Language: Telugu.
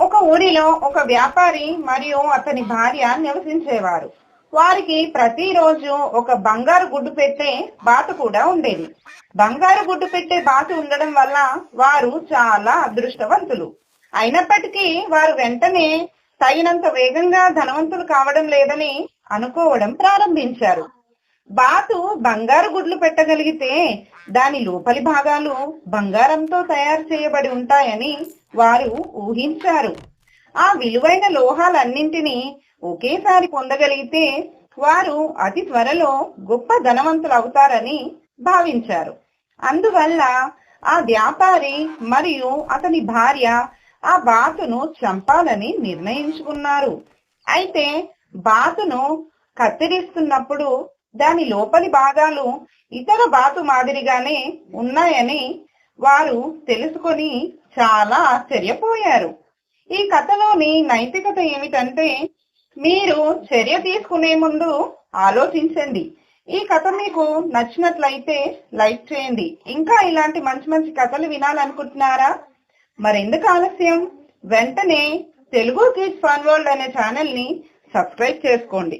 ఒక ఊరిలో ఒక వ్యాపారి మరియు అతని భార్య నివసించేవారు. వారికి ప్రతిరోజు ఒక బంగారు గుడ్డు పెట్టే బాతు కూడా ఉండేది. బంగారు గుడ్డు పెట్టే బాతు ఉండడం వల్ల వారు చాలా అదృష్టవంతులు. అయినప్పటికీ వారు వెంటనే తగినంత వేగంగా ధనవంతులు కావడం లేదని అనుకోవడం ప్రారంభించారు. బాతు బంగారు గుడ్లు పెట్టగలిగితే దాని లోపలి భాగాలు బంగారంతో తయారు చేయబడి ఉంటాయని వారు ఊహించారు. ఆ విలువైన లోహాలన్నింటినీ ఒకేసారి పొందగలిగితే వారు అతి త్వరలో గొప్ప ధనవంతులు అవుతారని భావించారు. అందువల్ల ఆ వ్యాపారి మరియు అతని భార్య ఆ బాతును చంపాలని నిర్ణయించుకున్నారు. అయితే బాతును కత్తిరిస్తున్నప్పుడు దాని లోపలి భాగాలు ఇతర బాతు మాదిరిగానే ఉన్నాయని వారు తెలుసుకొని చాలా ఆశ్చర్యపోయారు. ఈ కథలోని నైతికత ఏమిటంటే, మీరు చర్య తీసుకునే ముందు ఆలోచించండి. ఈ కథ మీకు నచ్చినట్లయితే లైక్ చేయండి. ఇంకా ఇలాంటి మంచి మంచి కథలు వినాలనుకుంటున్నారా? మరెందుకు ఆలస్యం, వెంటనే తెలుగు కిడ్స్ ఫన్ వరల్డ్ అనే ఛానల్ ని సబ్స్క్రైబ్ చేసుకోండి.